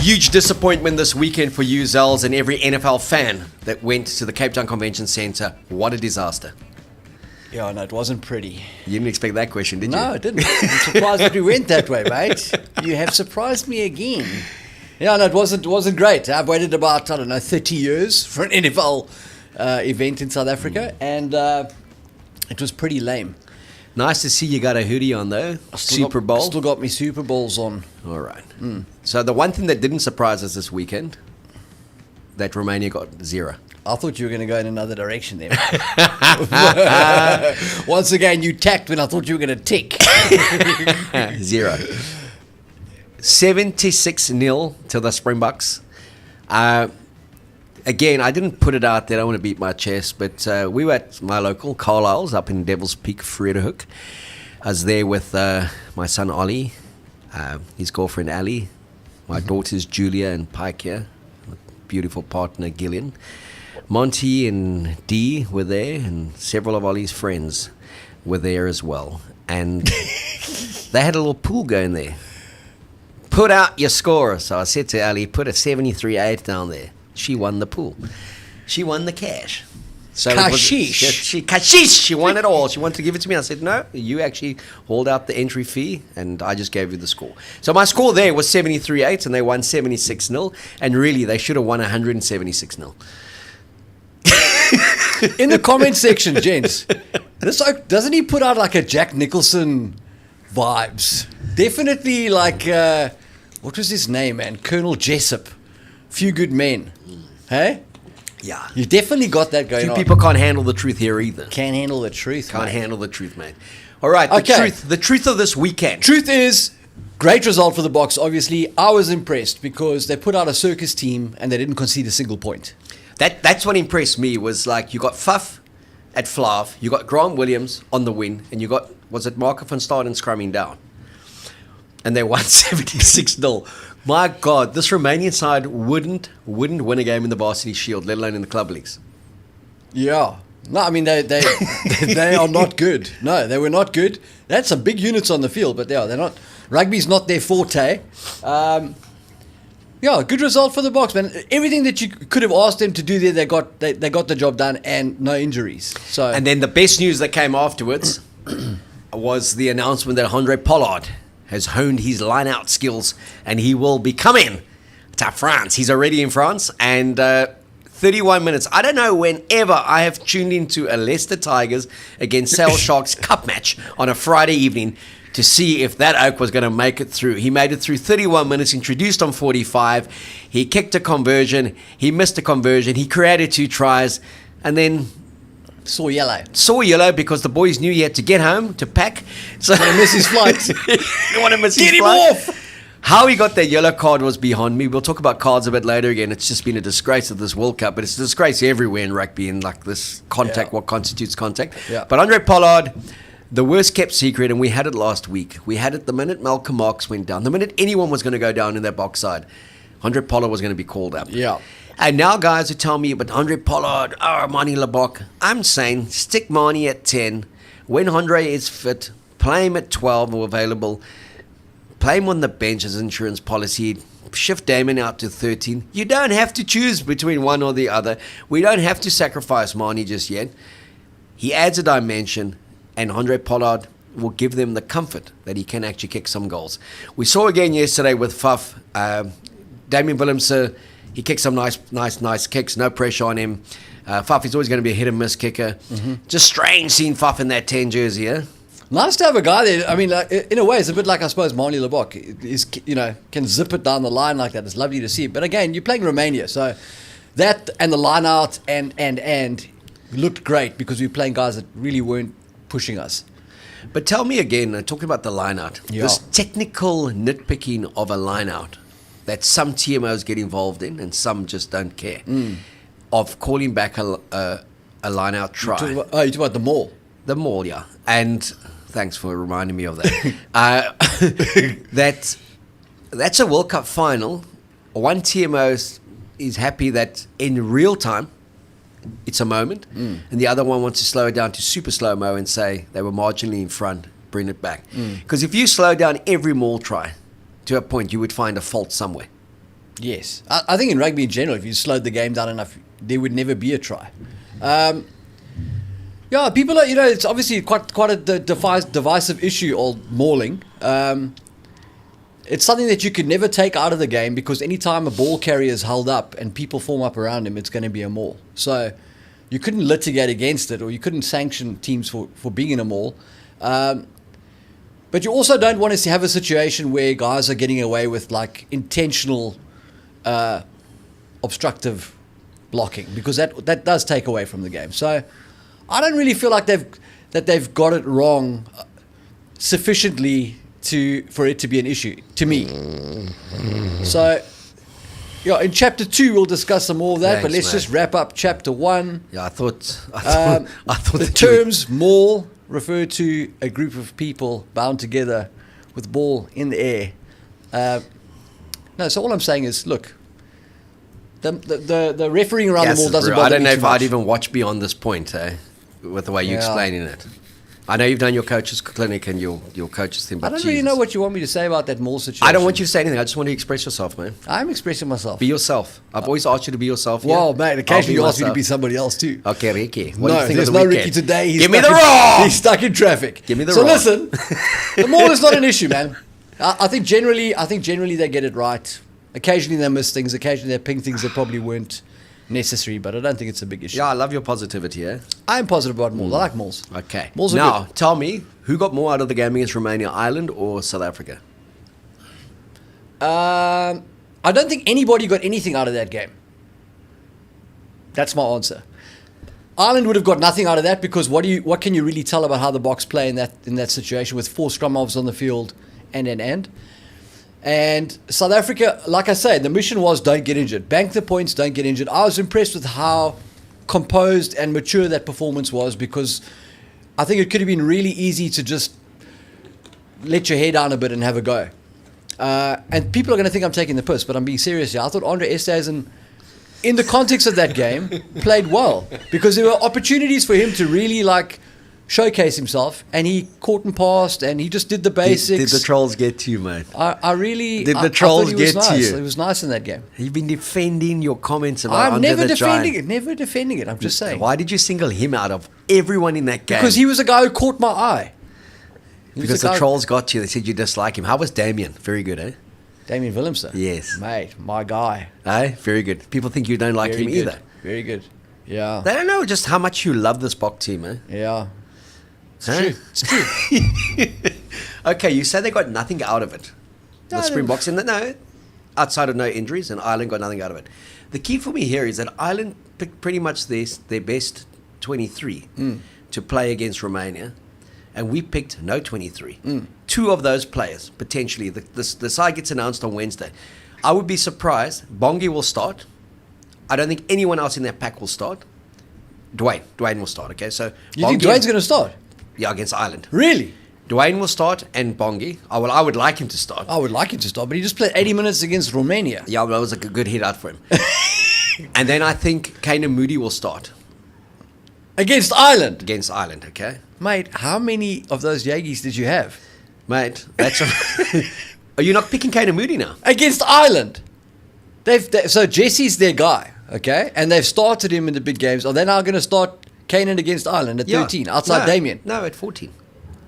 huge disappointment this weekend for you, Zels, and every NFL fan that went to the Cape Town Convention Centre. What a disaster. Yeah, no, it wasn't pretty. You didn't expect that question, did you? No, I didn't. I'm surprised that we went that way, mate. You have surprised me again. Yeah, no, it wasn't great. I've waited about, 30 years for an NFL event in South Africa, and it was pretty lame. Nice to see you got a hoodie on, though. Super Bowl. Still got me Super Bowls on. All right. So the one thing that didn't surprise us this weekend, that Romania got 0. I thought you were going to go in another direction there. Once again, you tacked when I thought you were going to tick. 0. 76-0 to the Springboks. Again, I didn't put it out there. I don't want to beat my chest, but we were at my local, Carlisle's, up in Devil's Peak, Vredehuk. I was there with my son, Ollie, his girlfriend, Ali, my daughters, Julia and Pike here, beautiful partner, Gillian. Monty and Dee were there, and several of Ollie's friends were there as well. And they had a little pool going there. Put out your score. So I said to Ali, put a 73-8 down there. She won the pool. She won the cash. So Kashish. She won it all. She wanted to give it to me. I said, no, you actually hauled out the entry fee, and I just gave you the score. So my score there was 73-8, and they won 76-0. And really, they should have won 176-0. In the comment section, gents, doesn't he put out like a Jack Nicholson vibes? Definitely like, what was his name, man? Colonel Jessup. Few Good Men. Hey? Yeah. You definitely got that going Few on. people can't handle the truth here either. Can't handle the truth, Can't mate. handle the truth, mate. All right, the truth of this weekend. Truth is, great result for the Boks, obviously. I was impressed because they put out a circus team and they didn't concede a single point. That's what impressed me, was like you got Fuff at Flav, you got Grant Williams on the win, and you got, was it Marco van Staden scrumming down? And they won 76-0. My God, this Romanian side wouldn't win a game in the Varsity Shield, let alone in the club leagues. Yeah. No, I mean, they are not good. No, they were not good. They had some big units on the field, but they're not. Rugby's not their forte. Yeah, good result for the Boks, man. Everything that you could have asked them to do there, they got the job done, and no injuries. So, and then the best news that came afterwards was the announcement that Andre Pollard has honed his line-out skills, and he will be coming to France. He's already in France, and 31 minutes. I don't know whenever I have tuned into a Leicester Tigers against Sale Sharks Cup match on a Friday evening to see if that oak was going to make it through. He made it through 31 minutes, introduced on 45. He kicked a conversion. He missed a conversion. He created 2 tries, and then saw yellow because the boys knew he had to get home to pack. So want to miss his flight. Didn't want to miss his Get him flight. off. How he got that yellow card was beyond me. We'll talk about cards a bit later again. It's just been a disgrace of this World Cup, but it's a disgrace everywhere in rugby, and like this contact, what constitutes contact. Yeah. But Andre Pollard, the worst kept secret, and we had it last week. We had it the minute Malcolm Marx went down. The minute anyone was going to go down in that box side, Andre Pollard was going to be called up. Yeah. And now guys who tell me about Andre Pollard, Mani Labok, I'm saying stick Mani at 10. When Andre is fit, play him at 12 or available. Play him on the bench as insurance policy. Shift Damon out to 13. You don't have to choose between one or the other. We don't have to sacrifice Mani just yet. He adds a dimension, and Andre Pollard will give them the comfort that he can actually kick some goals. We saw again yesterday with Fuff. Damien Willemse, he kicked some nice kicks. No pressure on him. Fuff is always going to be a hit and miss kicker. Mm-hmm. Just strange seeing Fuff in that 10 jersey, yeah? Nice to have a guy there. I mean, like, in a way, it's a bit like, I suppose, Mani Labok is, can zip it down the line like that. It's lovely to see. But again, you're playing Romania, so that and the line out and looked great because we were playing guys that really weren't pushing us. But tell me again, talking about the line out, this technical nitpicking of a line out that some TMOs get involved in and some just don't care, of calling back a line out try. You're talking about the maul. The maul, yeah. And thanks for reminding me of that. That's a World Cup final. One TMO is happy that in real time, it's a moment, and the other one wants to slow it down to super slow-mo and say they were marginally in front, bring it back. Because if you slow down every maul try to a point, you would find a fault somewhere. Yes. I think in rugby in general, if you slowed the game down enough, there would never be a try. Yeah, people are, it's obviously quite a divisive issue, all mauling. It's something that you could never take out of the game because anytime a ball carrier is held up and people form up around him, it's going to be a maul. So you couldn't litigate against it or you couldn't sanction teams for being in a maul. But you also don't want to have a situation where guys are getting away with like intentional obstructive blocking because that does take away from the game. So I don't really feel like they've got it wrong sufficiently for it to be an issue to me. So in chapter 2 we'll discuss some more of that. Thanks, but let's just wrap up chapter 1. Yeah, I thought the terms maul refer to a group of people bound together with ball in the air. No, so all I'm saying is, look, the refereeing around the maul doesn't bother me. I don't know if much. I'd even watch beyond this point, with the way you're explaining it. I know you've done your coaches clinic and your coaches thing, but I don't really know what you want me to say about that maul situation. I don't want you to say anything. I just want you to express yourself, man. I'm expressing myself. Be yourself. I've always asked you to be yourself. Well, mate, occasionally you ask me to be somebody else too. Okay, Ricky. What do you think there's no Ricky today. Give me the raw! He's stuck in traffic. Give me the raw. So listen, the maul is not an issue, man. I think generally they get it right. Occasionally they miss things. Occasionally they ping things that probably weren't necessary, but I don't think it's a big issue. Yeah, I love your positivity, eh? I'm positive about mauls. I like mauls. Okay. Mauls are now, good. tell me, who got more out of the game against Romania, Ireland or South Africa? I don't think anybody got anything out of that game. That's my answer. Ireland would have got nothing out of that because what can you really tell about how the Boks play in that situation with 4 scrum halves on the field and South Africa, like I say, the mission was don't get injured. Bank the points, don't get injured. I was impressed with how composed and mature that performance was because I think it could have been really easy to just let your hair down a bit and have a go. And people are going to think I'm taking the piss, but I'm being serious here. I thought Andre Esterhuizen, in the context of that game, played well because there were opportunities for him to really showcase himself, and he caught and passed, and he just did the basics. Did the trolls get to you, mate? I really did the trolls get to you? It was nice in that game. You've been defending your comments about I'm never defending it. I'm just saying. Why did you single him out of everyone in that game? Because he was a guy who caught my eye. Because the trolls got you. They said you dislike him. How was Damien? Very good, eh? Damien Willemse? Yes. Mate, my guy. Eh? Very good. People think you don't like him either. Very good. Yeah. They don't know just how much you love this Boks team, eh? Yeah. It's true. Okay, you say they got nothing out of it. The Springboks, outside of no injuries, and Ireland got nothing out of it. The key for me here is that Ireland picked pretty much their best 23 to play against Romania, and we picked no 23. 2 of those players, potentially, the side gets announced on Wednesday. I would be surprised. Bongi will start. I don't think anyone else in that pack will start. Dwayne will start, okay? So you think Dwayne's going to start? Yeah, against Ireland. Really? Dwayne will start and Bongi. I would like him to start. I would like him to start, but he just played 80 minutes against Romania. Yeah, well, that was a good hit out for him. And then I think Kane and Moody will start. Against Ireland? Against Ireland, okay? Mate, how many of those Yagis did you have? Mate, that's... Are you not picking Kane and Moody now? Against Ireland. So Jesse's their guy, okay? And they've started him in the big games. Are they now going to start Kane against Ireland at 13, outside Damien? No, at 14.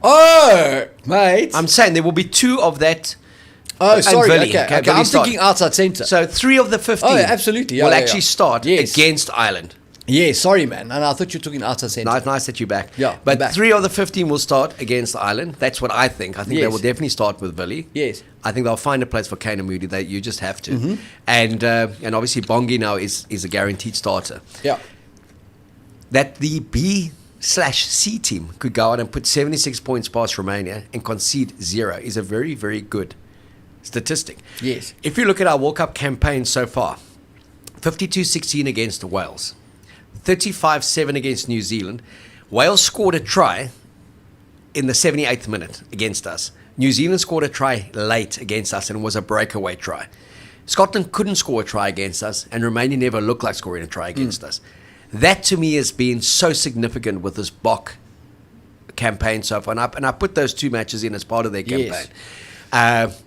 Oh, mate. I'm saying there will be 2 of that... Oh, sorry. Villie, Okay. I'm thinking outside centre. So 3 of the 15 absolutely. will actually start against Ireland. Yeah, sorry, man. And I thought you were talking outside centre. Nice that you're back. Yeah, but back. 3 of the 15 will start against Ireland. That's what I think. I think they will definitely start with Villie. Yes. I think they'll find a place for Kane and Moody. You just have to. And obviously Bongi now is a guaranteed starter. Yeah. That the B/C team could go out and put 76 points past Romania and concede 0 is a very, very good statistic. Yes. If you look at our World Cup campaign so far, 52-16 against Wales, 35-7 against New Zealand. Wales scored a try in the 78th minute against us. New Zealand scored a try late against us and it was a breakaway try. Scotland couldn't score a try against us, and Romania never looked like scoring a try against us. That to me has been so significant with this Boks campaign so far. And I put those 2 matches in as part of their campaign. Yes.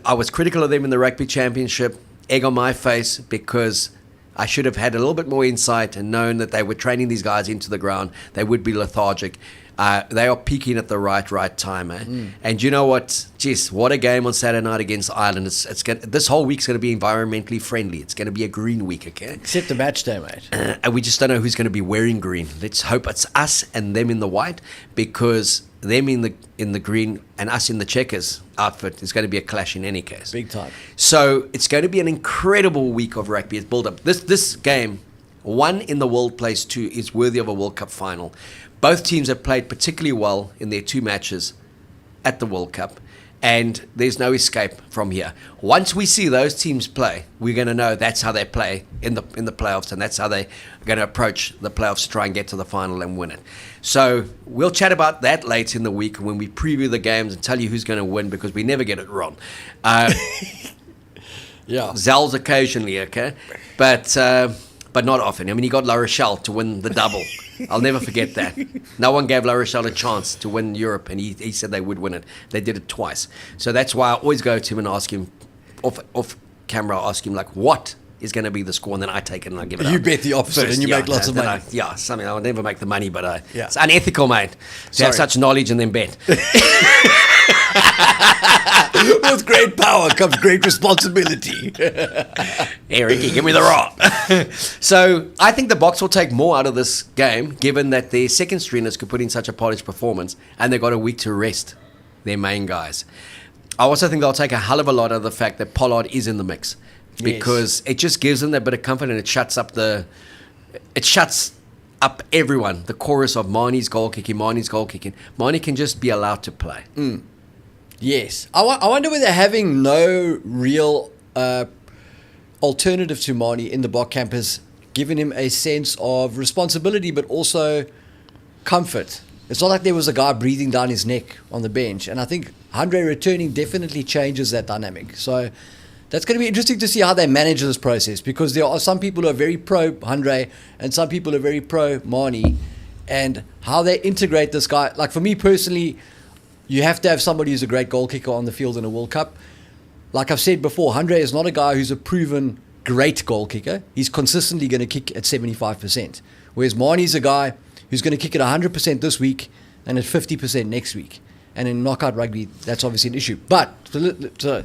I was critical of them in the rugby championship. Egg on my face because I should have had a little bit more insight and known that they were training these guys into the ground. They would be lethargic. They are peaking at the right time, eh? And you know what? Jeez, what a game on Saturday night against Ireland. This whole week's going to be environmentally friendly. It's going to be a green week, okay? Except the match day, mate. And we just don't know who's going to be wearing green. Let's hope it's us and them in the white, because them in the green and us in the checkers outfit is going to be a clash in any case. Big time. So it's going to be an incredible week of rugby. It's built up. This game, one in the world place two, is worthy of a World Cup final. Both teams have played particularly well in their two matches at the World Cup, and there's no escape from here. Once we see those teams play, we're going to know that's how they play in the playoffs, and that's how they're going to approach the playoffs to try and get to the final and win it. So we'll chat about that later in the week when we preview the games and tell you who's going to win, because we never get it wrong. Yeah. Zels occasionally, okay? But not often. I mean, he got La Rochelle to win the double. I'll never forget that. No one gave La Rochelle a chance to win Europe, and he said they would win it. They did it twice. So that's why I always go to him and ask him, off camera, ask him, like, what is going to be the score, and then I take it and I give it You up. bet the opposite, and you make lots of money. Something. I would never make the money, but it's unethical, mate, to have such knowledge and then bet. With great power comes great responsibility. Hey, Ricky, give me the rock. So I think the Boks will take more out of this game, given that their second stringers could put in such a polished performance, and they've got a week to rest their main guys. I also think they'll take a hell of a lot of the fact that Pollard is in the mix, because it just gives them that bit of comfort, and it shuts up everyone. The chorus of Marnie's goal kicking. Marnie can just be allowed to play. Yes. I wonder whether having no real alternative to Marnie in the Boks camp has given him a sense of responsibility, but also comfort. It's not like there was a guy breathing down his neck on the bench. And I think Andre returning definitely changes that dynamic. So that's going to be interesting to see how they manage this process, because there are some people who are very pro Andre and some people who are very pro Marnie, and how they integrate this guy. Like, for me personally, you have to have somebody who's a great goal kicker on the field in a World Cup. Like I've said before, Andre is not a guy who's a proven great goal kicker. He's consistently going to kick at 75%. Whereas Marnie's a guy who's going to kick at 100% this week and at 50% next week. And in knockout rugby, that's obviously an issue. But so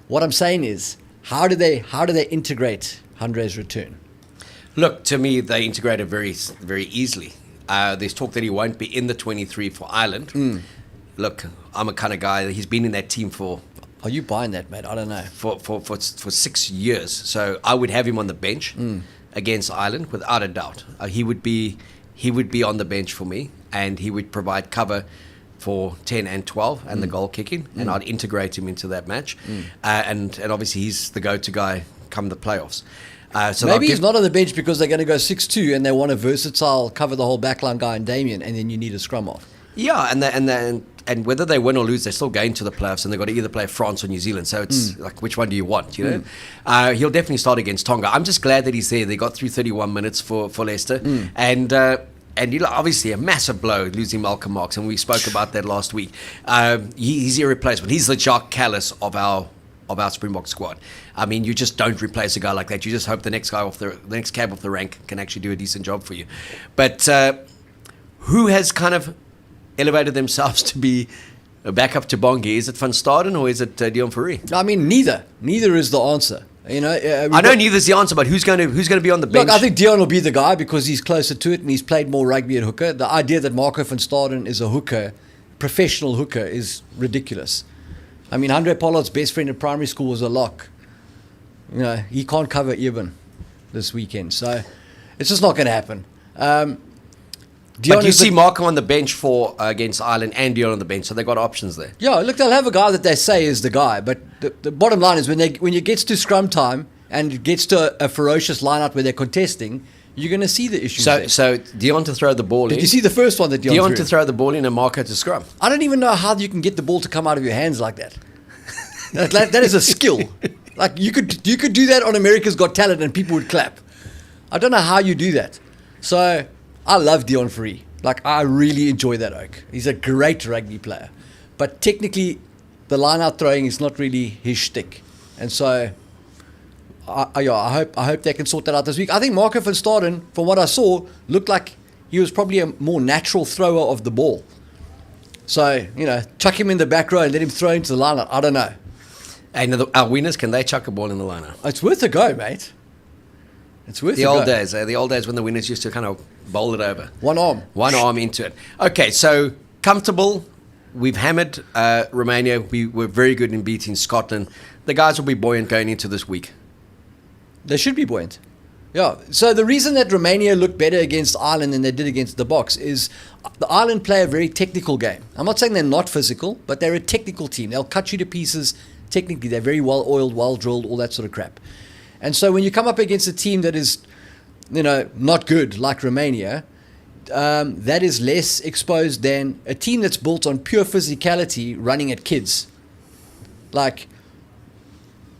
what I'm saying is, how do they integrate Andre's return? Look, to me, they integrate it very, very easily. There's talk that he won't be in the 23 for Ireland. Look, I'm a kind of guy, he's been in that team for... Are you buying that, mate? I don't know. For 6 years. So I would have him on the bench against Ireland, without a doubt. He would be on the bench for me, and he would provide cover for 10 and 12 and the goal kicking, and I'd integrate him into that match. And obviously he's the go-to guy come the playoffs. So maybe he's not on the bench because they're going to go 6-2 and they want a versatile cover the whole backline guy in Damien, and then you need a scrum off. Yeah, and whether they win or lose, they're still going to the playoffs, and they've got to either play France or New Zealand. So it's like, which one do you want? You know, he'll definitely start against Tonga. I'm just glad that he's there. They got through 31 minutes for Leicester, and obviously a massive blow losing Malcolm Marx, and we spoke about that last week. He's irreplaceable. He's the Jacques Callis of our Springbok squad. I mean, you just don't replace a guy like that. You just hope the next guy the next cab off the rank can actually do a decent job for you. But who has kind of elevated themselves to be a backup to Bongi? Is it Van Staden or is it Dion Fourie? I mean, neither is the answer. You know, I know neither's the answer, but who's going to be on the bench? Look, I think Dion will be the guy because he's closer to it and he's played more rugby at hooker. The idea that Marco van Staden is a hooker, professional hooker, is ridiculous. I mean, Andre Pollard's best friend in primary school was a lock. You know, he can't cover even this weekend, so it's just not going to happen. But you see Marco on the bench for against Ireland and Dion on the bench, so they've got options there. Yeah, look, they'll have a guy that they say is the guy, but the bottom line is when it gets to scrum time and it gets to a ferocious line-out where they're contesting, you're going to see the issues there. So Dion to throw the ball in. Did you see the first one that Dion threw? To throw the ball in and Marco to scrum. I don't even know how you can get the ball to come out of your hands like that. That is a skill. Like you could do that on America's Got Talent and people would clap. I don't know how you do that. So I love Dion Fourie. Like, I really enjoy that oak. He's a great rugby player. But technically, the line-out throwing is not really his shtick. And so, I hope they can sort that out this week. I think Marco van Staden, from what I saw, looked like he was probably a more natural thrower of the ball. So, chuck him in the back row and let him throw into the line-out. I don't know. And our winners, can they chuck a ball in the line-out? It's worth a go, mate. It's worth the old days. The old days when the winners used to kind of bowl it over. One arm into it. Okay, so comfortable. We've hammered Romania. We were very good in beating Scotland. The guys will be buoyant going into this week. They should be buoyant. Yeah. So the reason that Romania looked better against Ireland than they did against the Boks is the Ireland play a very technical game. I'm not saying they're not physical, but they're a technical team. They'll cut you to pieces technically. They're very well oiled, well drilled, all that sort of crap. And so when you come up against a team that is, not good like Romania, that is less exposed than a team that's built on pure physicality running at kids. Like,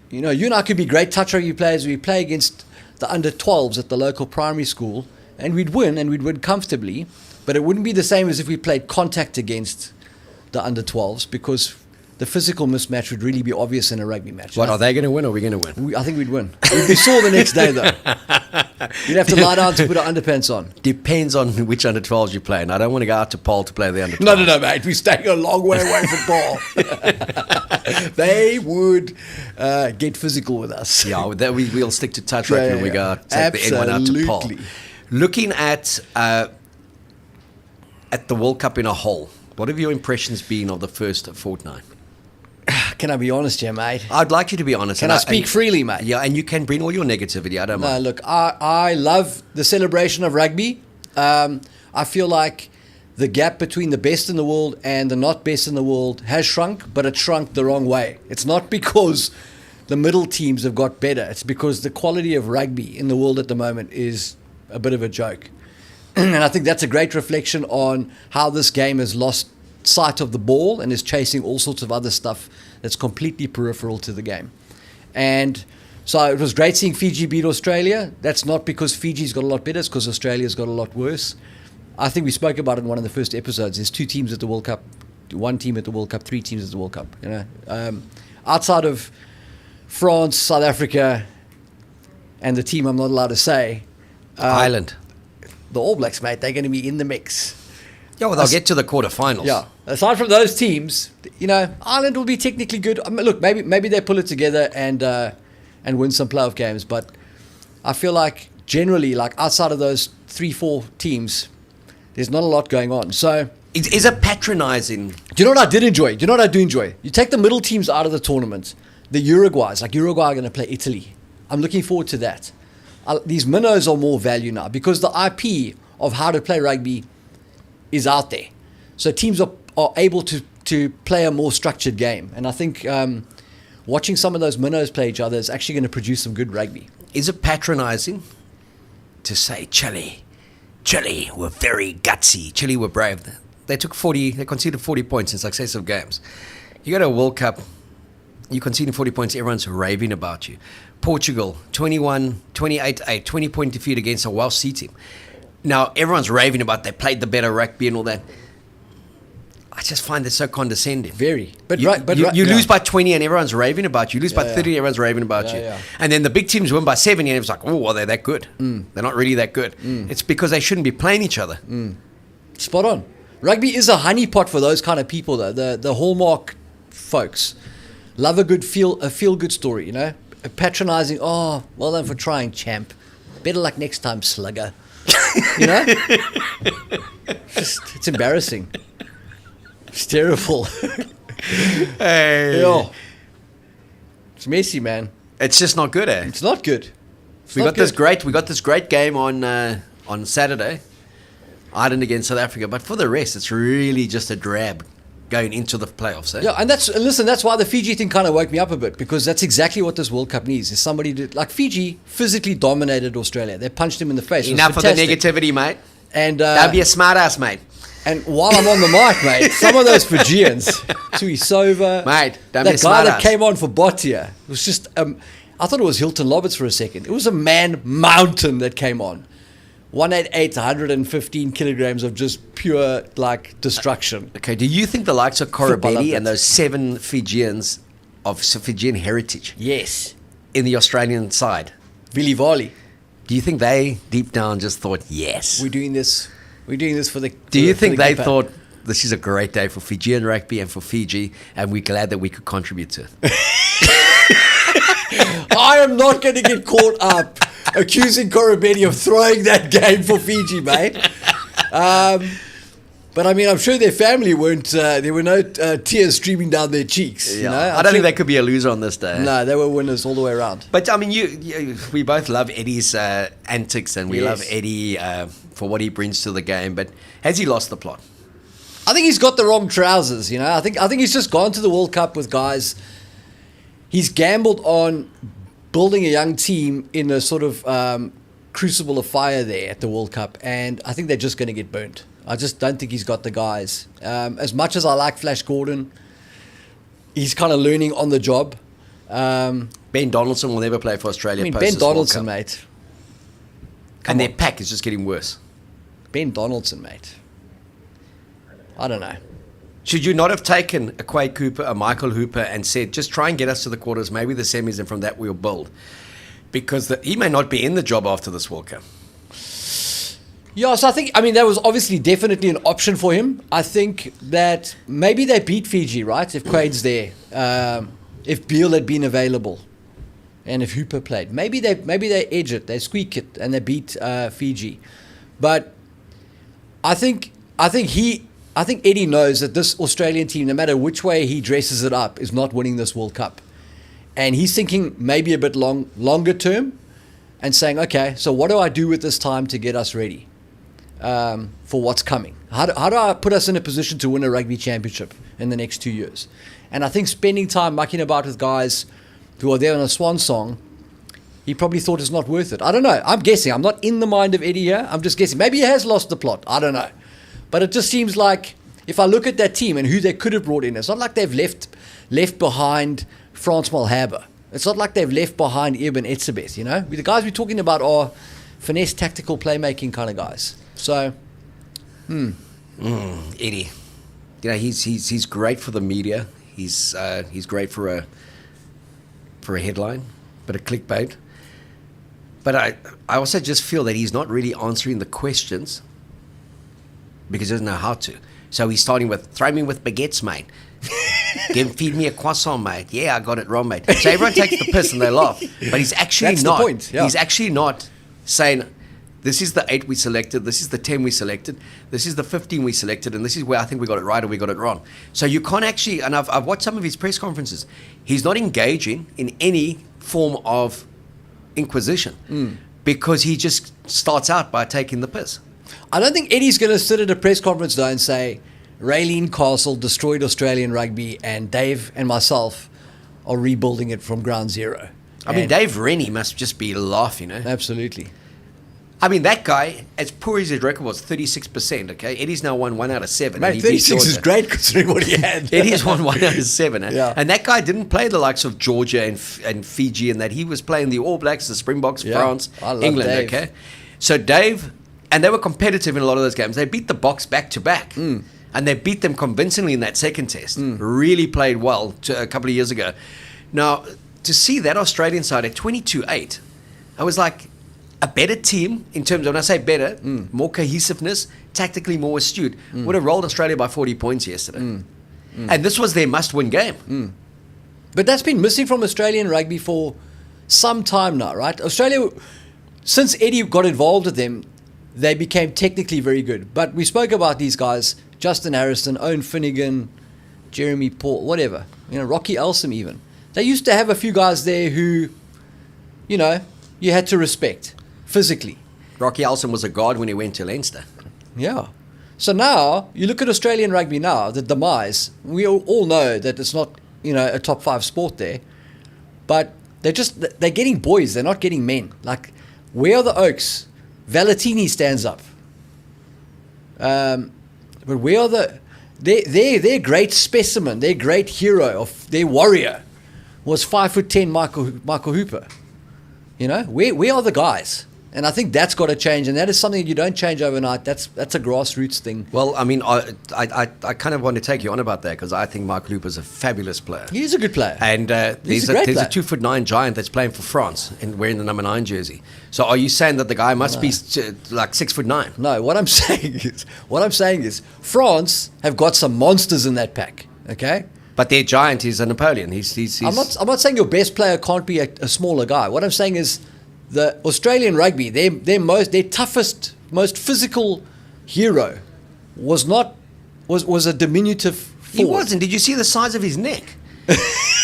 you and I could be great touch rugby players. We play against the under 12s at the local primary school, and we'd win comfortably, but it wouldn't be the same as if we played contact against the under 12s, because the physical mismatch would really be obvious in a rugby match. What, are they going to win or are we going to win? I think we'd win. We'd be sore the next day, though. You'd have to lie down to put our underpants on. Depends on which under 12s you play. And I don't want to go out to Paul to play the under 12s. No, mate. We're staying a long way away from Paul. They would get physical with us. Yeah, we'll stick to touch rugby when we go out, take the N1 out to Paul. Looking at the World Cup in a whole, what have your impressions been of the first fortnight? Can I be honest here, mate? I'd like you to be honest. Can I speak freely, mate? Yeah, and you can bring all your negativity. I don't mind. No, look, I love the celebration of rugby. I feel like the gap between the best in the world and the not best in the world has shrunk, but it shrunk the wrong way. It's not because the middle teams have got better. It's because the quality of rugby in the world at the moment is a bit of a joke. And I think that's a great reflection on how this game has lost sight of the ball and is chasing all sorts of other stuff that's completely peripheral to the game. And so it was great seeing Fiji beat Australia. That's not because Fiji's got a lot better, it's because Australia's got a lot worse. I think we spoke about it in one of the first episodes. There's 2 teams at the World Cup, 1 team at the World Cup, 3 teams at the World Cup. Outside of France, South Africa, and the team I'm not allowed to say, Ireland, the All Blacks, mate, they're going to be in the mix. Yeah, well, they'll get to the quarterfinals. Yeah. Aside from those teams, Ireland will be technically good. I mean, look, maybe they pull it together and win some playoff games. But I feel like generally, like outside of those 3-4 teams, there's not a lot going on. So is it patronizing? Do you know what I did enjoy? Do you know what I do enjoy? You take the middle teams out of the tournament. The Uruguays, like Uruguay are going to play Italy. I'm looking forward to that. These minnows are more value now because the IP of how to play rugby is out there. So teams are able to play a more structured game. And I think watching some of those minnows play each other is actually going to produce some good rugby. Is it patronizing to say Chile were very gutsy, Chile were brave? They conceded 40 points in successive games. You go to a World Cup, you conceding 40 points, everyone's raving about you. Portugal, 28-8, 20-point defeat against a Welsh C team. Now, everyone's raving about they played the better rugby and all that. I just find it so condescending. Very. You lose by 20 and everyone's raving about you. You lose by 30 and everyone's raving about you. Yeah. And then the big teams win by 70 and it's like, oh, are they that good? They're not really that good. It's because they shouldn't be playing each other. Spot on. Rugby is a honeypot for those kind of people, though. The hallmark folks love a feel-good story, Patronizing, oh, well done for trying, champ. Better luck next time, slugger. It's embarrassing. It's terrible. Hey. Yo. It's messy, man. It's just not good, eh? It's not good. We got this great game on Saturday, Ireland against South Africa. But for the rest, it's really just a drab going into the playoffs. Eh? Yeah, and that's why the Fiji thing kind of woke me up a bit, because that's exactly what this World Cup needs. Is somebody like Fiji physically dominated Australia. They punched him in the face. Enough of the negativity, mate. And don't be a smart ass, mate. And while I'm on the mic, mate, some of those Fijians, Tuisova, mate, don't be a that smart guy that ass. came on for Botia, it was just I thought it was Hilton Lobbits for a second. It was a man mountain that came on. 188, 115 kilograms of just pure like destruction. Okay, do you think the likes of Football Korobedi of and it. those 7 Fijians of Fijian heritage Yes. in the Australian side, Willie Volley. do you think they deep down just thought, yes? We're doing this for the. Do you think they Kipper. thought, this is a great day for Fijian rugby and for Fiji, and we're glad that we could contribute to it? I am not going to get caught up accusing Korobedi of throwing that game for Fiji, mate. But I mean, I'm sure their family weren't. There were no tears streaming down their cheeks. You know, I don't think they could be a loser on this day. No, they were winners all the way around. But I mean, we both love Eddie's antics, and we Yes. love Eddie for what he brings to the game. But has he lost the plot? I think he's got the wrong trousers. You know, I think he's just gone to the World Cup with guys. He's gambled on building a young team in a sort of crucible of fire there at the World Cup, and I think they're just going to get burnt. I just don't think he's got the guys. As much as I like Flash Gordon, he's kind of learning on the job. Ben Donaldson will never play for Australia. I mean, post Ben this World Donaldson, Cup. mate. And their pack is just getting worse. Ben Donaldson, mate. I don't know. Should you not have taken a Quade Cooper, a Michael Hooper, and said, just try and get us to the quarters, maybe the semis, and from that we'll build? Because he may not be in the job after this World Cup. Yeah, so I mean, that was obviously definitely an option for him. I think that maybe they beat Fiji, right? If Quade's there, if Beale had been available, and if Hooper played, maybe they edge it, they squeak it, and they beat Fiji. But I think Eddie knows that this Australian team, no matter which way he dresses it up, is not winning this World Cup, and he's thinking maybe a bit longer term, and saying, okay, so what do I do with this time to get us ready? For what's coming. How do I put us in a position to win a rugby championship in the next 2 years? And I think spending time mucking about with guys who are there on a swan song, he probably thought it's not worth it. I don't know. I'm guessing. I'm not in the mind of Eddie here. I'm just guessing. Maybe he has lost the plot. I don't know. But it just seems like if I look at that team and who they could have brought in, it's not like they've left behind Frans Malherbe. It's not like they've left behind Eben Etzebeth, you know? The guys we're talking about are finesse, tactical, playmaking kind of guys. So, Eddie, you know, he's great for the media. He's great for a headline, but a clickbait. But I also just feel that he's not really answering the questions because he doesn't know how to. So he's starting with, throw me with baguettes, mate. Feed me a croissant, mate. Yeah, I got it wrong, mate. So everyone takes the piss and they laugh. But he's actually That's not. the point, yeah. He's actually not saying, this is the 8 we selected, this is the 10 we selected, this is the 15 we selected, and this is where I think we got it right or we got it wrong. So you can't actually, and I've watched some of his press conferences, he's not engaging in any form of inquisition because he just starts out by taking the piss. I don't think Eddie's going to sit at a press conference though and say, Raylene Castle destroyed Australian rugby and Dave and myself are rebuilding it from ground zero. I mean, Dave Rennie must just be laughing, eh? Absolutely. I mean, that guy, as poor as his record was, 36%, okay? Eddie's now won 1 out of 7. Mate, and he beat 36 is Georgia. great considering what he had. Eddie's won 1 out of 7. Eh? Yeah. And that guy didn't play the likes of Georgia and Fiji and that. He was playing the All Blacks, the Springboks, Yeah. France, I love England, Dave. okay? So Dave, and they were competitive in a lot of those games. They beat the Boks back to back. And they beat them convincingly in that second test. Really played well a couple of years ago. Now, to see that Australian side at 22-8, I was like, a better team in terms of, when I say better, more cohesiveness, tactically more astute, would have rolled Australia by 40 points yesterday. And this was their must-win game. But that's been missing from Australian rugby for some time now, right? Australia, since Eddie got involved with them, they became technically very good. But we spoke about these guys, Justin Harrison, Owen Finnegan, Jeremy Paul, whatever. You know, Rocky Elsom even. They used to have a few guys there who, you know, you had to respect physically. Rocky Elsom was a guard when he went to Leinster. Yeah. So now, you look at Australian rugby now, the demise, we all know that it's not, you know, a top 5 sport there, but they're getting boys, they're not getting men. Like, where are the Oaks? Valentini stands up. But where are their great specimen, their great hero, their warrior was 5'10" Michael Hooper. You know, where are the guys? And I think that's got to change, and that is something you don't change overnight. That's a grassroots thing. Well, I mean, I kind of want to take you on about that because I think Michael Hooper's a fabulous player. He's a good player. And there's a great a player. 2'9" giant that's playing for France and wearing the number 9 jersey. So are you saying that the guy must be like 6'9"? No, what I'm saying is France have got some monsters in that pack. Okay. But their giant is a Napoleon. He's I'm not saying your best player can't be a smaller guy. What I'm saying is the Australian rugby, their toughest, most physical hero was a diminutive forward. He wasn't. Did you see the size of his neck?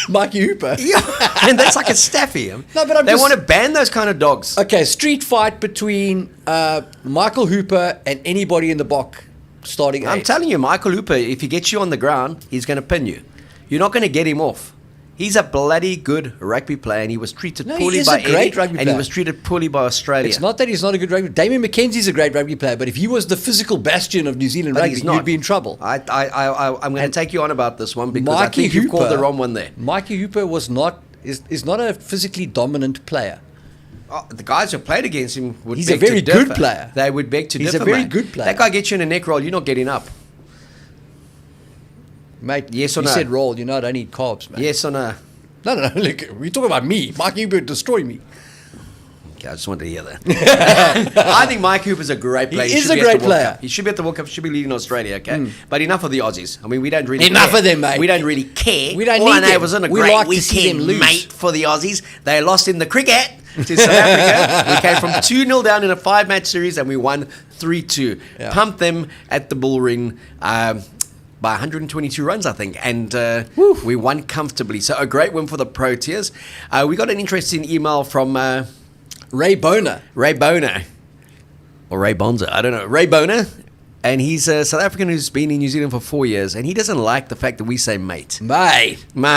Mikey Hooper. Yeah, and that's like a staffy. No, but they want to ban those kind of dogs. Okay, street fight between Michael Hooper and anybody in the Bok starting I'm eight. telling you, Michael Hooper, if he gets you on the ground, he's going to pin you. You're not going to get him off. He's a bloody good rugby player, and he was treated poorly by Eddie, and he was treated poorly by Australia. It's not that he's not a good rugby. Damien McKenzie's a great rugby player, but if he was the physical bastion of New Zealand rugby, you'd be in trouble. I'm going to take you on about this one because I think you've called the wrong one there. Mikey Hooper is not a physically dominant player. The guys who played against him would He's beg a very to differ. good player. They would beg to differ. He's a very mate. good player. That guy gets you in a neck roll, you're not getting up. Mate, yes or you no? said roll, I don't eat carbs, man. Yes or no? No, look, we're talking about me. Mikey Hooper would destroy me. Okay, I just wanted to hear that. I think Mike Hooper's a great player. He is a great player. He should be at the World Cup. Should be leading Australia. Okay, but enough of the Aussies. I mean, we don't really Enough care. of them, mate. We don't really care. We don't All need I know them. was on a We great like to see them weekend, lose. mate, for the Aussies. They lost in the cricket to South Africa. We came from 2-0 down in a 5-match series, and we won 3-2. Yeah. Pumped them at the Bull Ring. By 122 runs, I think, and we won comfortably. So a great win for the Proteas. We got an interesting email from Ray Boner. Or Ray Bonza, I don't know. Ray Boner, and he's a South African who's been in New Zealand for 4 years, and he doesn't like the fact that we say mate. Mate. I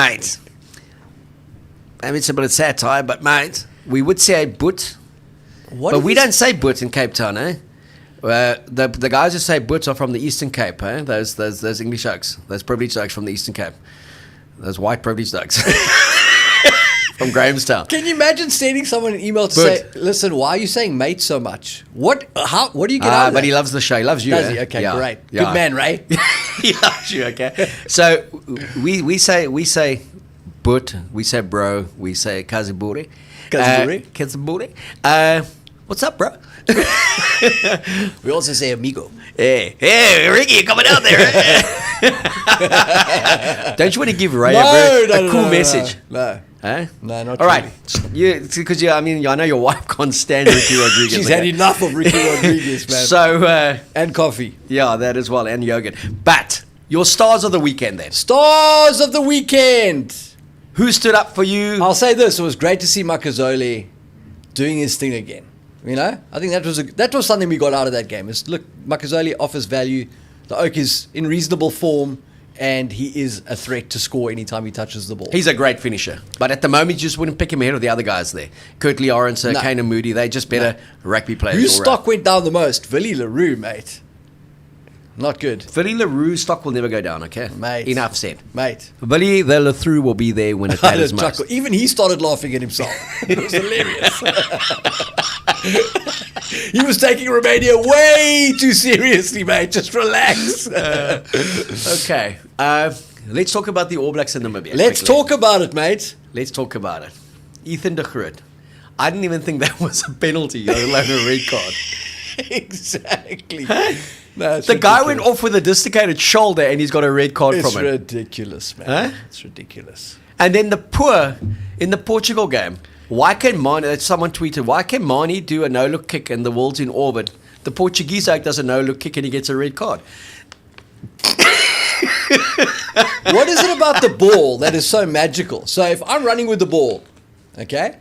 mean, it's a bit of satire, but mate, we would say boot, but we don't say boot in Cape Town, eh? The guys who say boots are from the Eastern Cape, eh? Those English oaks, those privileged oaks from the Eastern Cape, those white privileged oaks from Grahamstown. Can you imagine sending someone an email to say, listen, why are you saying mate so much? What do you get out of that? But he loves the show. He loves you. Does eh? he? Okay, Yeah. great. Yeah. Good man, Ray. He loves you, okay? So we say boot, we say bro, we say kaziburi. Kaziburi. What's up, bro? We also say amigo. Hey, Ricky, you coming out there? Don't you want to give Ray a cool message? No. Huh? No, not all right. Because I know your wife can't stand Ricky Rodriguez. She's had enough of Ricky Rodriguez, man. So and coffee. Yeah, that as well, and yogurt. But your stars of the weekend, then. Stars of the weekend. Who stood up for you? I'll say this: it was great to see Makazole doing his thing again. I think that was something we got out of that game. Look, Makazole offers value. The Oak is in reasonable form, and he is a threat to score anytime he touches the ball. He's a great finisher. But at the moment, you just wouldn't pick him ahead of the other guys there. Kurtley Orange, Kane and Moody, they're just better rugby players. Whose stock went down the most? Willie le Roux, mate. Not good. Willie le Roux stock will never go down, okay? Mate. Enough said. Mate. Willie the le Roux will be there when it matters most. Even he started laughing at himself. It was hilarious. He was taking Romania way too seriously, mate. Just relax. Okay. Let's talk about the All Blacks in Namibia. Let's talk about it, mate. Let's talk about it. Ethan de Groot. I didn't even think that was a penalty, let alone a red card. Exactly. No, the guy went off with a dislocated shoulder and he's got a red card from it. It's ridiculous, man. Huh? It's ridiculous. And then in the Portugal game, why can Mani, someone tweeted, why can Mani do a no-look kick and the world's in orbit? The Portuguese oak does a no-look kick and he gets a red card. What is it about the ball that is so magical? So if I'm running with the ball, okay,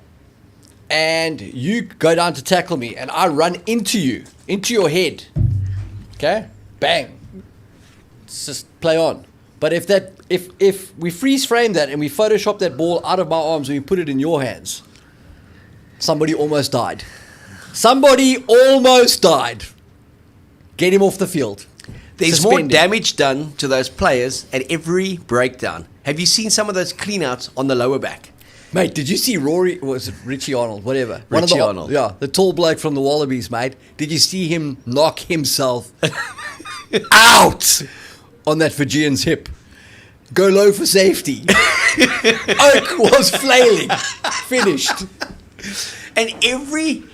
and you go down to tackle me and I run into your head, okay, bang, it's just play on. But if we freeze frame that and we Photoshop that ball out of my arms and we put it in your hands, somebody almost died. Get him off the field. There's more damage done to those players at every breakdown. Have you seen some of those cleanouts on the lower back? Mate, did you see Rory? Was it Richie Arnold? Whatever. Richie Arnold. Yeah, the tall bloke from the Wallabies, mate. Did you see him knock himself out on that Fijian's hip? Go low for safety. Oak was flailing. Finished. And every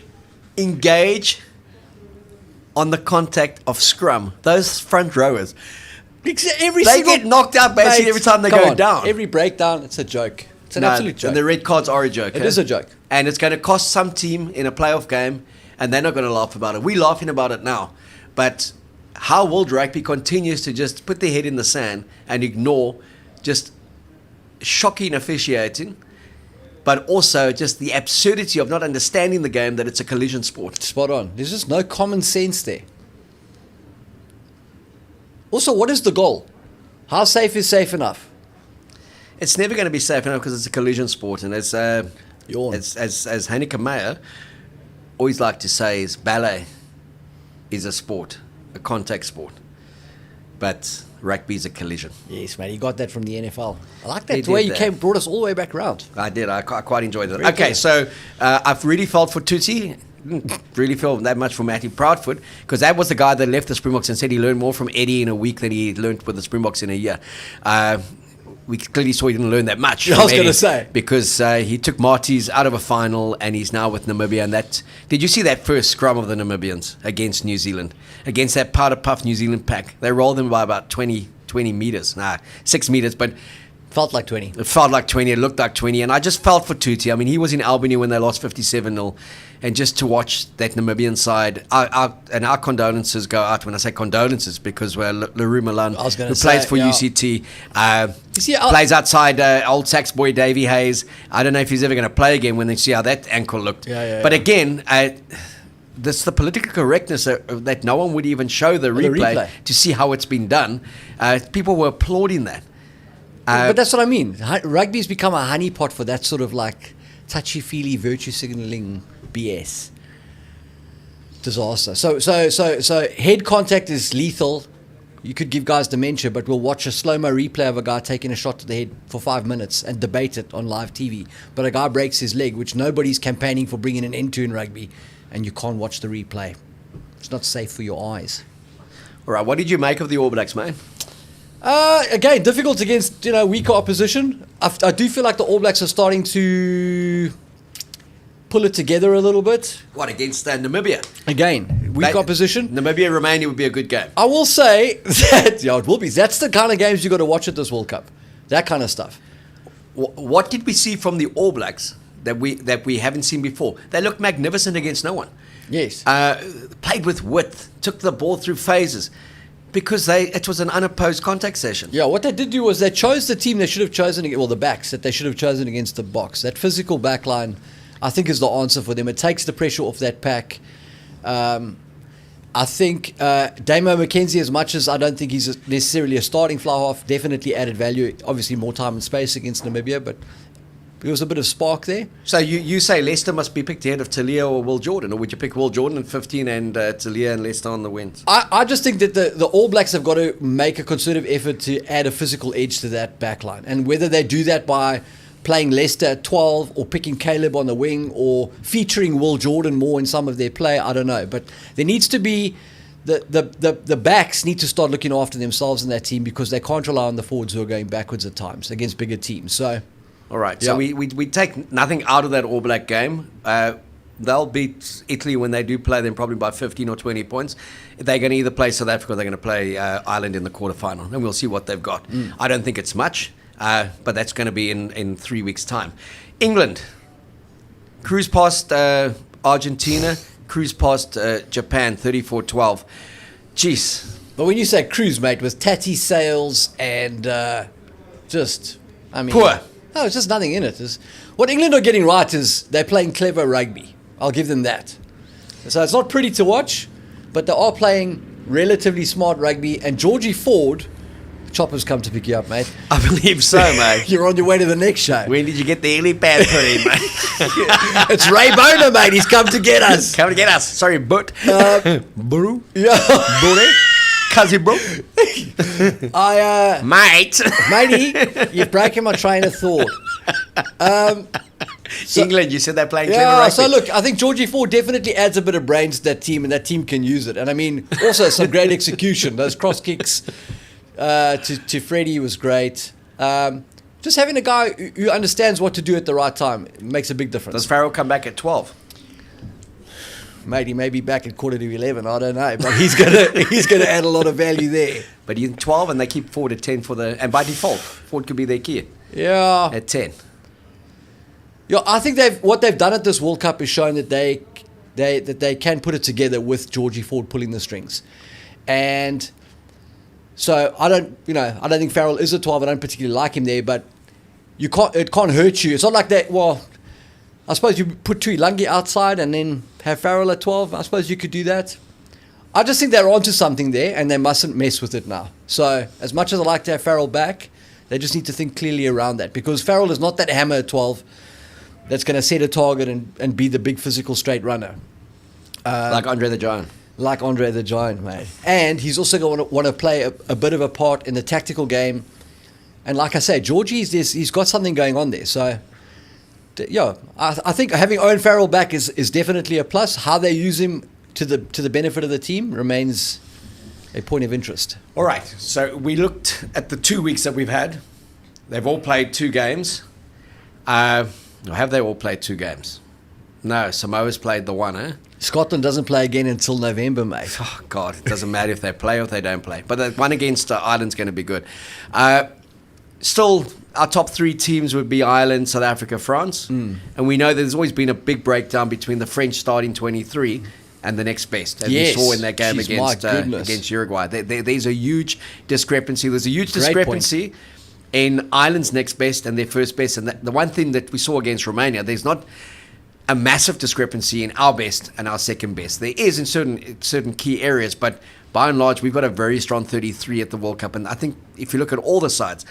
engage on the contact of scrum, those front rowers, they get knocked out basically every time they go down. Every breakdown, it's a joke. It's an absolute joke. And the red cards are a joke. It is a joke. And it's going to cost some team in a playoff game, and they're not going to laugh about it. We're laughing about it now. But how World Rugby continues to just put their head in the sand and ignore just shocking officiating, but also just the absurdity of not understanding the game, that it's a collision sport. Spot on. There's just no common sense there. Also, what is the goal? How safe is safe enough? It's never going to be safe enough because it's a collision sport. And as Heineke Meyer always like to say, is ballet is a sport, a contact sport. But rugby is a collision. Yes, mate. You got that from the NFL. I like that. The way you brought us all the way back around. I did. I quite enjoyed it. Okay, so I've really felt for Tuti. Really felt that much for Matty Proudfoot, because that was the guy that left the Springboks and said he learned more from Eddie in a week than he learned with the Springboks in a year. We clearly saw he didn't learn that much. I was going to say. Because he took Marty's out of a final and he's now with Namibia. And did you see that first scrum of the Namibians against New Zealand? Against that powder puff New Zealand pack. They rolled them by about 20 meters. 6 meters, but... Felt like 20. It felt like 20. It looked like 20. And I just felt for Tuti. I mean, he was in Albany when they lost 57-0. And just to watch that Namibian side, our condolences go out. When I say condolences, because we're Le Roux Milan, who plays for UCT, plays outside old Sax boy Davy Hayes. I don't know if he's ever going to play again when they see how that ankle looked. But again, this the political correctness that no one would even show the replay to see how it's been done. People were applauding that. But that's what I mean. Rugby's become a honeypot for that sort of like touchy-feely virtue signaling BS. Disaster. So head contact is lethal. You could give guys dementia, but we'll watch a slow-mo replay of a guy taking a shot to the head for 5 minutes and debate it on live TV. But a guy breaks his leg, which nobody's campaigning for bringing an end to in rugby, and you can't watch the replay. It's not safe for your eyes. All right, what did you make of the All Blacks, man? Again, difficult against weaker opposition. I do feel like the All Blacks are starting to pull it together a little bit. What, against Namibia? Again, weak opposition. Namibia, Romania would be a good game. I will say that it will be. That's the kind of games you got to watch at this World Cup. That kind of stuff. What did we see from the All Blacks that we haven't seen before? They looked magnificent against no one. Yes. Played with width, took the ball through phases. Because it was an unopposed contact session. Yeah, what they did do was they chose the team they should have chosen, the backs that they should have chosen against the Boks. That physical back line, I think, is the answer for them. It takes the pressure off that pack. I think Damo McKenzie, as much as I don't think he's necessarily a starting fly half, definitely added value. Obviously, more time and space against Namibia, but there was a bit of spark there. So you say Leicester must be picked ahead of Talia or Will Jordan, or would you pick Will Jordan at 15 and Talia and Leicester on the wins? I just think that the All Blacks have got to make a concerted effort to add a physical edge to that backline. And whether they do that by playing Leicester at 12 or picking Caleb on the wing or featuring Will Jordan more in some of their play, I don't know. But there needs to be... The backs need to start looking after themselves in that team, because they can't rely on the forwards who are going backwards at times against bigger teams. So... All right, so we take nothing out of that All Black game. They'll beat Italy when they do play them, probably by 15 or 20 points. They're going to either play South Africa or they're going to play Ireland in the quarterfinal, and we'll see what they've got. I don't think it's much, but that's going to be in 3 weeks' time. England, cruise past Argentina, cruise past Japan, 34-12. Jeez. But when you say cruise, mate, with tatty sails and poor. No, it's just nothing in it. What England are getting right is they're playing clever rugby. I'll give them that. So it's not pretty to watch, but they are playing relatively smart rugby. And Georgie Ford, Chopper's come to pick you up, mate. I believe so, mate. You're on your way to the next show. When did you get the helipad put in, mate? It's Ray Boner, mate. He's come to get us. Come to get us. Sorry, but. Buru? Yeah. Buru? Cousin, bro. Mate. Matey, you've broken my train of thought. England, you said they're playing clever Yeah, rugby. so look, I think Georgie Ford definitely adds a bit of brains to that team, and that team can use it. And I mean, also some great execution. Those cross kicks to Freddie was great. Just having a guy who understands what to do at the right time makes a big difference. Does Farrell come back at 12? Mate, he may be back at 10:45. I don't know, but he's gonna add a lot of value there. But he's 12 and they keep Ford at 10 and by default, Ford could be their key Yeah, at 10. yeah. I think what they've done at this World Cup is shown that they can put it together with Georgie Ford pulling the strings, and so I don't think Farrell is a 12. I don't particularly like him there, but it can't hurt you. It's not like that. Well, I suppose you put Tuilangi outside and then have Farrell at 12. I suppose you could do that. I just think they're onto something there, and they mustn't mess with it now. So as much as I like to have Farrell back, they just need to think clearly around that, because Farrell is not that hammer at 12 that's going to set a target and be the big physical straight runner. Like Andre the Giant. Like Andre the Giant, mate. And he's also going to want to play a bit of a part in the tactical game. And like I say, he's got something going on there. So, yeah, I think having Owen Farrell back is definitely a plus. How they use him to the benefit of the team remains a point of interest. All right, so we looked at the 2 weeks that we've had. They've all played 2 games. Have they all played 2 games? No, Samoa's played the one, eh? Scotland doesn't play again until November, mate. Oh, God, it doesn't matter if they play or if they don't play. But the one against Ireland's going to be good. Still, our top 3 teams would be Ireland, South Africa, France. And we know there's always been a big breakdown between the French starting 23 and the next best, as we saw in that game against Uruguay. There's a huge discrepancy. There's a huge discrepancy in Ireland's next best and their first best. And the one thing that we saw against Romania, there's not a massive discrepancy in our best and our second best. There is in certain key areas, but by and large, we've got a very strong 33 at the World Cup. And I think if you look at all the sides,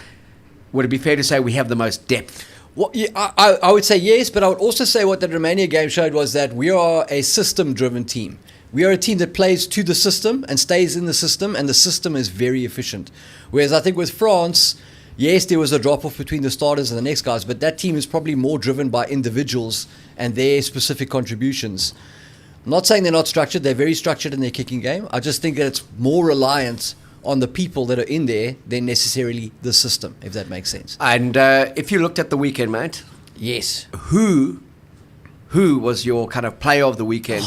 would it be fair to say we have the most depth? Well, yeah, I would say yes, but I would also say what the Romania game showed was that we are a system-driven team. We are a team that plays to the system and stays in the system, and the system is very efficient. Whereas I think with France, yes, there was a drop-off between the starters and the next guys, but that team is probably more driven by individuals and their specific contributions. I'm not saying they're not structured. They're very structured in their kicking game. I just think that it's more reliant on the people that are in there than necessarily the system, if that makes sense. And if you looked at the weekend, mate, Yes. who was your kind of player of the weekend?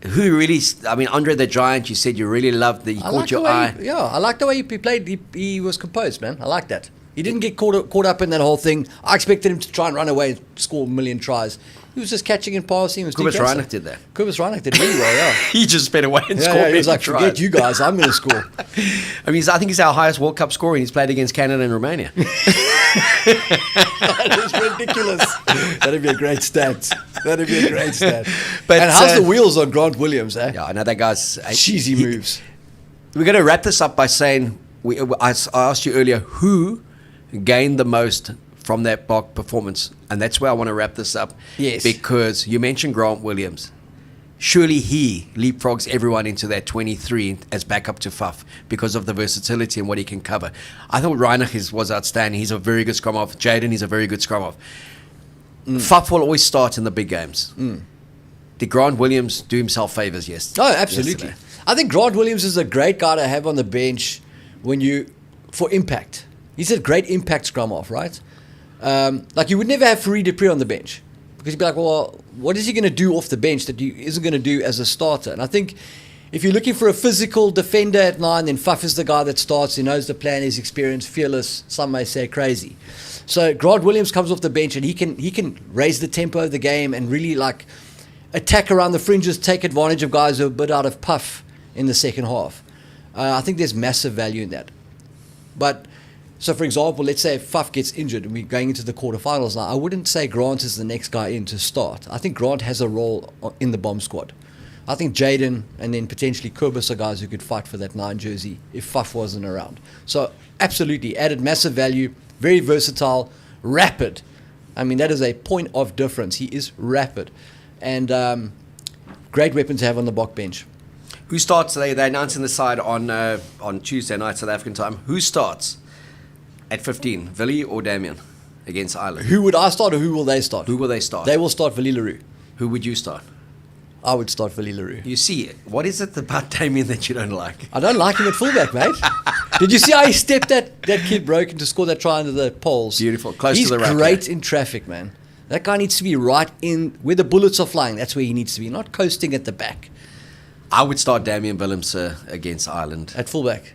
Who really, Andre the Giant, you said you really loved he caught your eye. I like the way he played. He was composed, man. I like that. He didn't get caught up in that whole thing. I expected him to try and run away and score a million tries. He was just catching and passing. Kobus Reinach did that. Kobus Reinach did really well, yeah. He just sped away and scored. He was like, forget you guys, I'm going to score. I think he's our highest World Cup scorer, and he's played against Canada and Romania. That is ridiculous. That'd be a great stat. But, and how's the wheels on Grant Williams, eh? Yeah, I know that guy's... Cheesy moves. We're going to wrap this up by saying, I asked you earlier, who gained the most from that Bok performance? And that's where I want to wrap this up. Yes. Because you mentioned Grant Williams. Surely he leapfrogs everyone into that 23 as backup to Faf because of the versatility and what he can cover. I thought Reinach was outstanding. He's a very good scrum half. Jaden, he's a very good scrum half. Faf will always start in the big games. Did Grant Williams do himself favours? Yes. Oh, absolutely. Yesterday. I think Grant Williams is a great guy to have on the bench for impact. He's a great impact scrum half, right? Like you would never have Farid Dupree on the bench because you'd be like, well, what is he going to do off the bench that he isn't going to do as a starter? And I think if you're looking for a physical defender at 9, then Faf is the guy that starts. He knows the plan, he's experienced, fearless. Some may say crazy. So Grant Williams comes off the bench and he can raise the tempo of the game and really like attack around the fringes, take advantage of guys who are a bit out of puff in the second half. I think there's massive value in that. But so, for example, let's say if Faf gets injured and we're going into the quarterfinals now, I wouldn't say Grant is the next guy in to start. I think Grant has a role in the bomb squad. I think Jaden and then potentially Kobus are guys who could fight for that 9 jersey if Faf wasn't around. So, absolutely, added massive value, very versatile, rapid. I mean, that is a point of difference. He is rapid. And great weapon to have on the Bok bench. Who starts today? They're announcing the side on Tuesday night, South African time. Who starts at 15, Willie or Damian? against Ireland. Who would I start or who will they start? Who will they start? They will start Willie le Roux. Who would you start? I would start Willie le Roux. You see, what is it about Damien that you don't like? I don't like him at fullback, mate. Did you see how he stepped that kid broken to score that try under the poles? Beautiful. Close He's to the rack. He's great in traffic, man. That guy needs to be right in where the bullets are flying. That's where he needs to be, not coasting at the back. I would start Damian Willemse against Ireland. At fullback?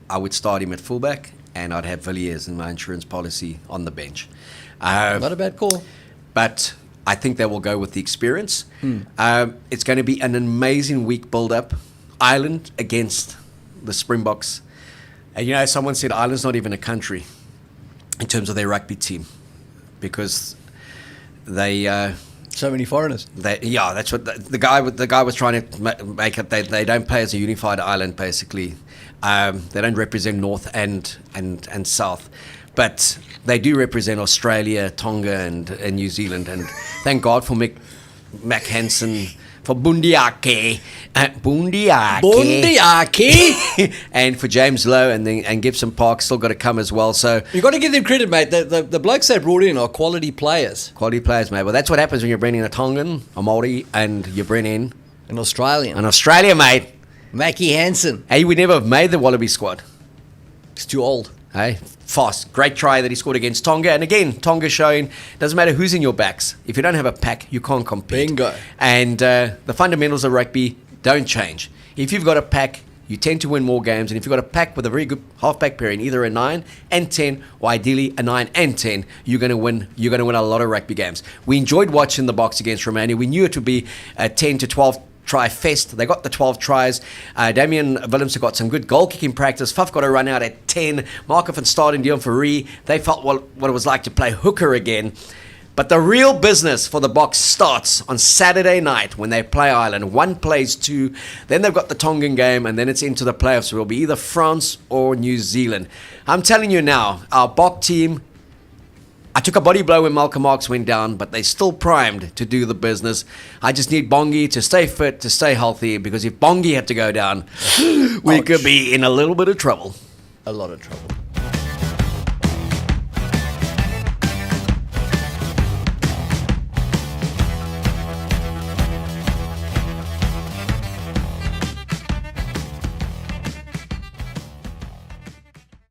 I would start him at fullback, and I'd have Villiers in my insurance policy on the bench. Not a bad call. But I think they will go with the experience. It's going to be an amazing week build-up. Ireland against the Springboks. And you know, someone said Ireland's not even a country in terms of their rugby team, because they... So many foreigners. That's what the guy was trying to make it. They don't play as a unified island, basically. They don't represent North and South, but they do represent Australia, Tonga, and New Zealand. And thank God for Mac Hansen, for Bundiake, and for James Lowe and Gibson Park still got to come as well. So you've got to give them credit, mate. The blokes they brought in are quality players. Quality players, mate. Well, that's what happens when you bring in a Tongan, a Māori, and you bring in an Australian. An Australia, mate. Mackie Hansen. Hey, we never have made the Wallaby squad. He's too old. Hey, fast. Great try that he scored against Tonga. And again, Tonga showing, doesn't matter who's in your backs. If you don't have a pack, you can't compete. Bingo. And the fundamentals of rugby don't change. If you've got a pack, you tend to win more games. And if you've got a pack with a very good half-pack pairing, either a 9 and 10, or ideally a 9 and 10, you're going to win. You're going to win a lot of rugby games. We enjoyed watching the Boks against Romania. We knew it would be a 10 to 12 try fest. They got the 12 tries. Damian Willemse got some good goal kicking practice. Faf got a run out at 10. Markov and Stard and Dion Fourie, they felt what it was like to play hooker again. But the real business for the Boks starts on Saturday night when they play Ireland. 1 plays 2. Then they've got the Tongan game, and then it's into the playoffs. It will be either France or New Zealand. I'm telling you now, our Bok team, I took a body blow when Malcolm Marx went down, but they're still primed to do the business. I just need Bongi to stay fit, to stay healthy, because if Bongi had to go down, we could be in a little bit of trouble. A lot of trouble.